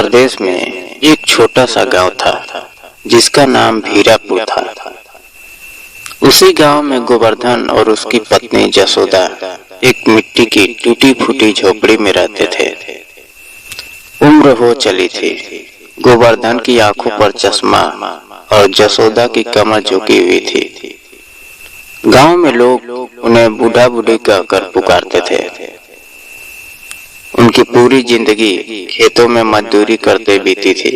प्रदेश में एक छोटा सा गांव था जिसका नाम भीरापुर था। उसी गांव में गोवर्धन और उसकी पत्नी जसोदा एक मिट्टी की टूटी फूटी झोपड़ी में रहते थे। उम्र हो चली थी। गोवर्धन की आंखों पर चश्मा और जसोदा की कमर झुकी हुई थी। गांव में लोग उन्हें बूढ़ा बूढ़ी कहकर पुकारते थे। उनकी पूरी जिंदगी खेतों में मजदूरी करते बीती थी।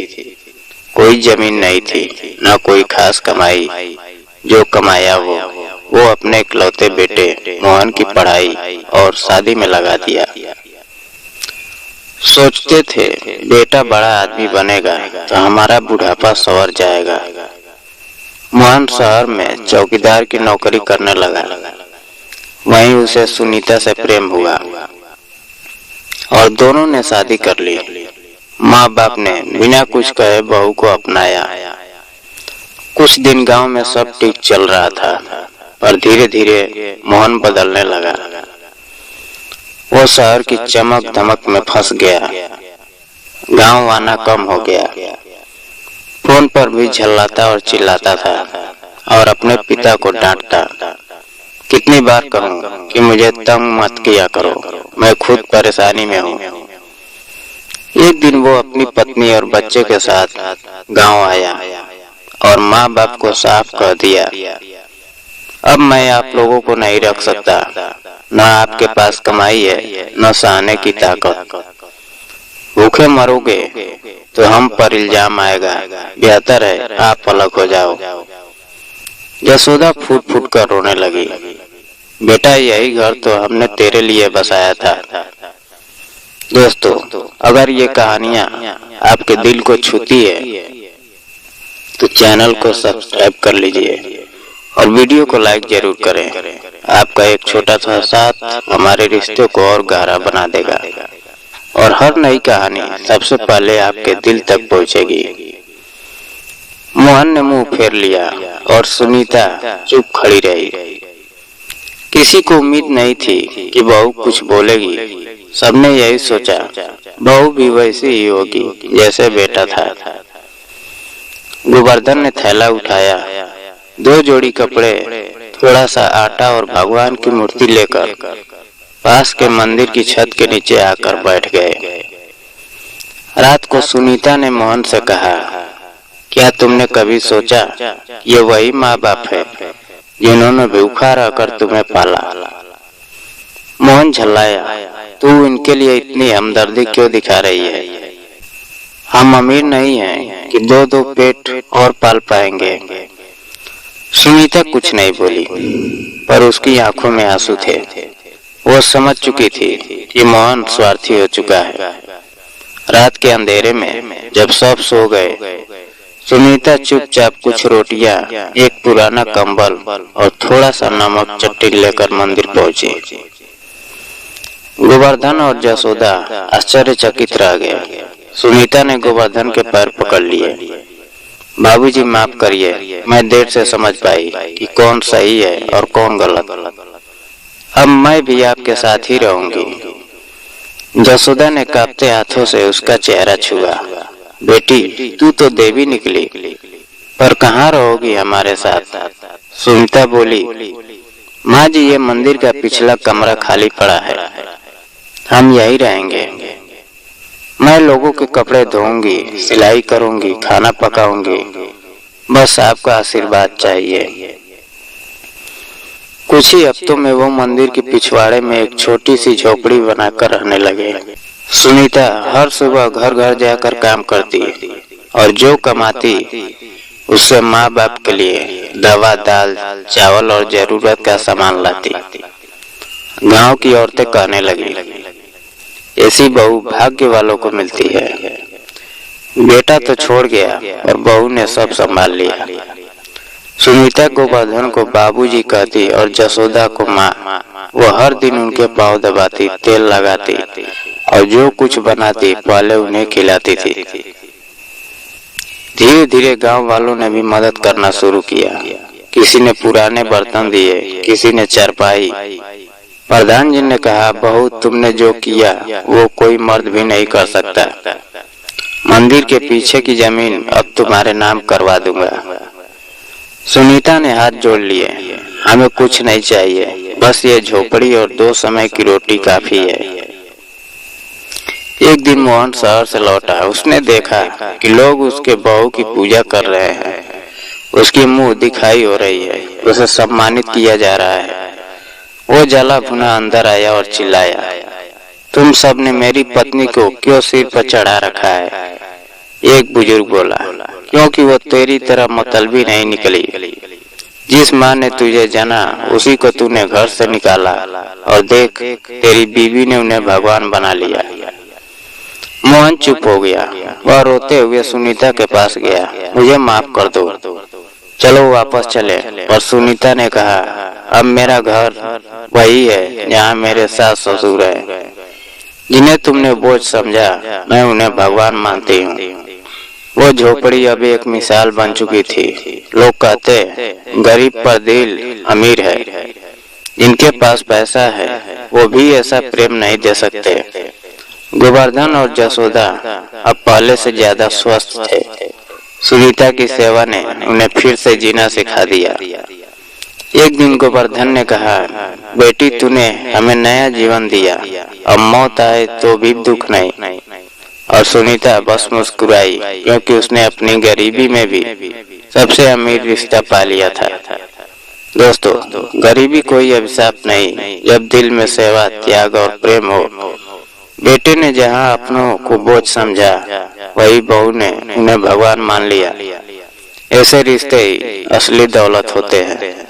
कोई जमीन नहीं थी, न कोई खास कमाई। जो कमाया वो अपने इकलौते बेटे मोहन की पढ़ाई और शादी में लगा दिया। सोचते थे बेटा बड़ा आदमी बनेगा तो हमारा बुढ़ापा संवर जाएगा। मोहन शहर में चौकीदार की नौकरी करने लगा। वहीं उसे सुनीता से प्रेम हुआ और दोनों ने शादी कर ली। माँ बाप ने बिना कुछ कहे बहू को अपनाया। कुछ दिन गांव में सब ठीक चल रहा था, पर धीरे धीरे मोहन बदलने लगा। वो शहर की चमक धमक में फंस गया। गांव आना कम हो गया। फोन पर भी झल्लाता और चिल्लाता था और अपने पिता को डांटता। कितनी बार कहूं कि मुझे तंग मत किया करो, मैं खुद परेशानी में हूँ। एक दिन वो अपनी पत्नी और बच्चे के साथ गांव आया और माँ बाप को साफ कह दिया, अब मैं आप लोगों को नहीं रख सकता। न आपके पास कमाई है, न सहने की ताकत। भूखे मरोगे तो हम पर इल्जाम आएगा। बेहतर है आप अलग हो जाओ। यशोदा फूट फूट कर रोने लगी। बेटा यही घर तो हमने तेरे लिए बसाया था। दोस्तों, अगर ये कहानियाँ आपके दिल को छूती है तो चैनल को सब्सक्राइब कर लीजिए और वीडियो को लाइक जरूर करें। आपका एक छोटा सा साथ हमारे रिश्ते को और गहरा बना देगा और हर नई कहानी सबसे पहले आपके दिल तक पहुंचेगी। मोहन ने मुंह फेर लिया और सुनीता चुप खड़ी रही। किसी को उम्मीद नहीं थी कि बहू कुछ बोलेगी। सबने यही सोचा बहू भी वैसी ही होगी जैसे बेटा था। गोवर्धन ने थैला उठाया, 2 जोड़ी कपड़े, थोड़ा सा आटा और भगवान की मूर्ति लेकर पास के मंदिर की छत के नीचे आकर बैठ गए। रात को सुनीता ने मोहन से कहा, क्या तुमने कभी सोचा ये वही माँ बाप है जिन्होंने भूखा रहकर तुम्हें पाला? मोहन झल्लाया, तू इनके लिए इतनी हमदर्दी क्यों दिखा रही है? हम अमीर नहीं हैं कि 2-2 पेट और पाल पाएंगे। सुनीता कुछ नहीं बोली, पर उसकी आंखों में आंसू थे। वो समझ चुकी थी कि मोहन स्वार्थी हो चुका है। रात के अंधेरे में जब सब सो गए, सुनीता चुपचाप कुछ रोटियां, एक पुराना कंबल और थोड़ा सा नमक चट्टी लेकर मंदिर पहुंची। गोवर्धन और जसोदा आश्चर्यचकित रह गए। सुनीता ने गोवर्धन के पैर पकड़ लिए। बाबूजी माफ करिए, मैं देर से समझ पाई कि कौन सही है और कौन गलत। अब मैं भी आपके साथ ही रहूंगी। जसोदा ने कांपते हाथों से उसका चेहरा छुआ। बेटी, तू तो देवी निकली, पर कहाँ रहोगी हमारे साथ? सुनीता बोली, माँ जी ये मंदिर का पिछला कमरा खाली पड़ा है, हम यही रहेंगे। मैं लोगों के कपड़े धोऊंगी, सिलाई करूंगी, खाना पकाऊंगी, बस आपका आशीर्वाद चाहिए। कुछ ही हफ्तों में वो मंदिर के पिछवाड़े में एक छोटी सी झोपड़ी बनाकर रहने लगे। सुनीता हर सुबह घर घर जाकर काम करती और जो कमाती उससे माँ बाप के लिए दवा, दाल, चावल और जरूरत का सामान लाती। गांव की औरतें कहने लगी, ऐसी बहू भाग्य वालों को मिलती है। बेटा तो छोड़ गया और बहू ने सब संभाल लिया। सुनीता गोवर्धन को बाबूजी कहती और जसोदा को माँ। वो हर दिन उनके पांव दबाती, तेल लगाती और जो कुछ बनाती पहले उन्हें खिलाती थी। धीरे धीरे गांव वालों ने भी मदद करना शुरू किया। किसी ने पुराने बर्तन दिए, किसी ने चारपाई। प्रधान जी ने कहा, बहू तुमने जो किया वो कोई मर्द भी नहीं कर सकता। मंदिर के पीछे की जमीन अब तुम्हारे नाम करवा दूंगा। सुनीता ने हाथ जोड़ लिए। हमें कुछ नहीं चाहिए, बस ये झोपड़ी और 2 समय की रोटी काफी है। एक दिन मोहन शहर से लौटा। उसने देखा कि लोग उसके बहू की पूजा कर रहे हैं। उसकी मुंह दिखाई हो रही है, उसे सम्मानित किया जा रहा है। वो जला भुना अंदर आया और चिल्लाया, तुम सब ने मेरी पत्नी को क्यों सिर पर चढ़ा रखा है? एक बुजुर्ग बोला, क्योंकि वो तेरी तरह मतलबी नहीं निकली। जिस माँ ने तुझे जाना उसी को तूने घर से निकाला, और देख तेरी बीवी ने उन्हें भगवान बना लिया। मोहन चुप हो गया। वह रोते हुए सुनीता के पास गया। मुझे माफ कर दो, चलो वापस चले। और सुनीता ने कहा, अब मेरा घर वही है जहाँ मेरे सास ससुर है। जिन्हें तुमने बोझ समझा, मैं उन्हें भगवान मानती हूँ। वो झोपड़ी अब एक मिसाल बन चुकी थी। लोग कहते, गरीब पर दिल अमीर है। जिनके पास पैसा है वो भी ऐसा प्रेम नहीं दे सकते। गोवर्धन और जसोदा अब पहले से ज्यादा स्वस्थ थे। सुनीता की सेवा ने उन्हें फिर से जीना सिखा दिया। एक दिन गोवर्धन ने कहा, बेटी तूने हमें नया जीवन दिया, अब मौत आए तो भी दुख नहीं। और सुनीता बस मुस्कुराई, क्योंकि उसने अपनी गरीबी में भी सबसे अमीर रिश्ता पा लिया था। दोस्तों, गरीबी कोई अभिशाप नहीं, जब दिल में सेवा, त्याग और प्रेम हो। बेटे ने जहाँ अपनों को बोझ समझा, वही बहू ने उन्हें भगवान मान लिया। ऐसे रिश्ते ही असली दौलत होते हैं।